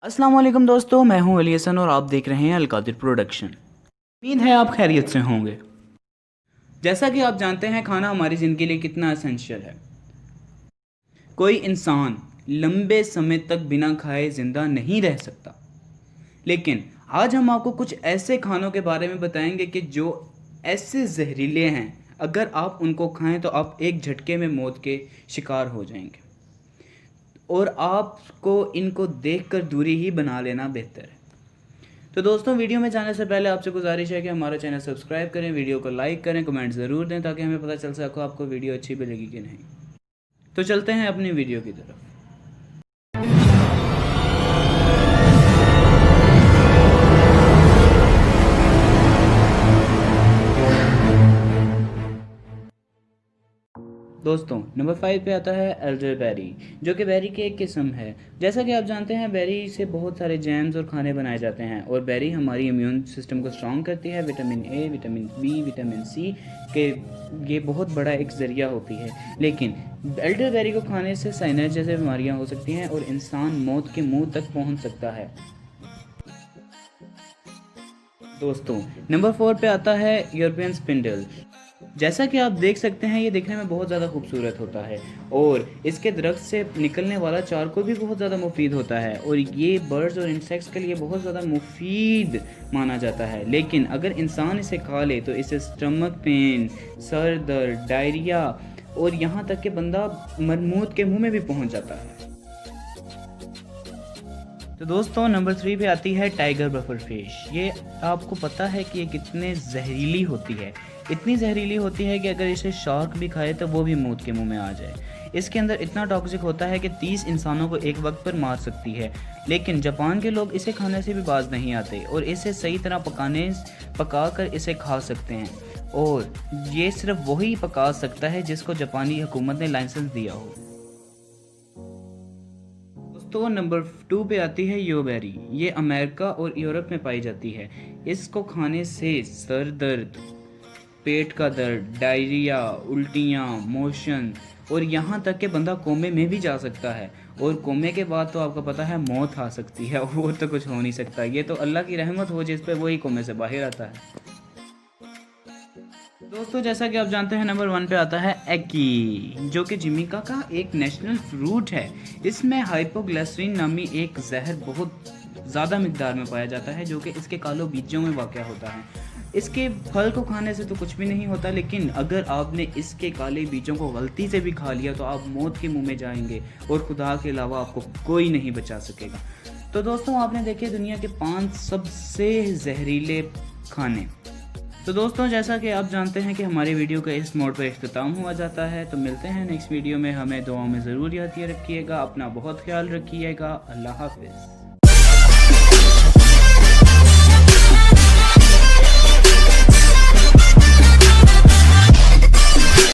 अस्सलाम वालेकुम दोस्तों, मैं हूं अली हसन और आप देख रहे हैं अलकादिर प्रोडक्शन। उम्मीद है आप खैरियत से होंगे। जैसा कि आप जानते हैं, खाना हमारी ज़िंदगी के लिए कितना एसेंशियल है। कोई इंसान लंबे समय तक बिना खाए ज़िंदा नहीं रह सकता, लेकिन आज हम आपको कुछ ऐसे खानों के बारे में बताएंगे कि जो ऐसे जहरीले हैं, अगर आप उनको खाएं तो आप एक झटके में मौत के शिकार हो जाएंगे और आपको इनको देखकर दूरी ही बना लेना बेहतर है। तो दोस्तों, वीडियो में जाने से पहले आपसे गुजारिश है कि हमारा चैनल सब्सक्राइब करें, वीडियो को लाइक करें, कमेंट ज़रूर दें ताकि हमें पता चल सके आपको वीडियो अच्छी भी लगी कि नहीं। तो चलते हैं अपनी वीडियो की तरफ। दोस्तों, नंबर 5 पे आता है एल्डरबेरी, जो कि बेरी की एक किस्म है। जैसा कि आप जानते हैं, बेरी से बहुत सारे जैम्स और खाने बनाए जाते हैं और बेरी हमारी इम्यून सिस्टम को स्ट्रॉन्ग करती है। Vitamin A, vitamin B, vitamin C के ये बहुत बड़ा एक ज़रिया होती है। लेकिन एल्डरबेरी को खाने से साइनस जैसे बीमारियां हो सकती हैं और इंसान मौत के मुंह तक पहुंच सकता है। दोस्तों, नंबर 4 पे आता है यूरोपियन स्पिंडल। जैसा कि आप देख सकते हैं, ये देखने में बहुत ज़्यादा खूबसूरत होता है और इसके दरख्त से निकलने वाला चारकोल भी बहुत ज़्यादा मुफीद होता है और ये बर्ड्स और इंसेक्ट्स के लिए बहुत ज़्यादा मुफीद माना जाता है। लेकिन अगर इंसान इसे खा ले तो इससे स्टमक पेन, सर दर्द, डायरिया और यहाँ तक कि बंदा मौत के मुंह में भी पहुँच जाता है। तो दोस्तों, नंबर 3 पे आती है टाइगर बफर फिश। ये आपको पता है कि ये कितने जहरीली होती है। इतनी जहरीली होती है कि अगर इसे शार्क भी खाए तो वो भी मौत के मुंह में आ जाए। इसके अंदर इतना टॉक्सिक होता है कि 30 इंसानों को एक वक्त पर मार सकती है। लेकिन जापान के लोग इसे खाने से भी बाज नहीं आते और इसे सही तरह पका कर इसे खा सकते हैं और ये सिर्फ वही पका सकता है जिसको जापानी हुकूमत ने लाइसेंस दिया हो। तो नंबर 2 पे आती है योबेरी। ये अमेरिका और यूरोप में पाई जाती है। इसको खाने से सर दर्द, पेट का दर्द, डायरिया, उल्टियाँ, मोशन और यहाँ तक कि बंदा कोमे में भी जा सकता है और कोमे के बाद तो आपको पता है मौत आ सकती है और तो कुछ हो नहीं सकता। ये तो अल्लाह की रहमत हो जिस पे वही कोमे से बाहर आता है। दोस्तों, जैसा कि आप जानते हैं, नंबर 1 पे आता है एकी, जो कि जमैका का एक नेशनल फ्रूट है। इसमें हाइपोग्लिसरीन नामी एक जहर बहुत ज़्यादा मिकदार में पाया जाता है, जो कि इसके कालो बीजों में वाक़या होता है। इसके फल को खाने से तो कुछ भी नहीं होता, लेकिन अगर आपने इसके काले बीजों को गलती से भी खा लिया तो आप मौत के मुंह में जाएंगे और खुदा के अलावा आपको कोई नहीं बचा सकेगा। तो दोस्तों, आपने देखे दुनिया के 5 सबसे जहरीले खाने। तो दोस्तों, जैसा कि आप जानते हैं कि हमारी वीडियो का इस मोड पर इख्तिताम हुआ जाता है। तो मिलते हैं नेक्स्ट वीडियो में। हमें दुआओं में ज़रूर याद रखिएगा। अपना बहुत ख्याल रखिएगा। अल्लाह हाफ़िज़।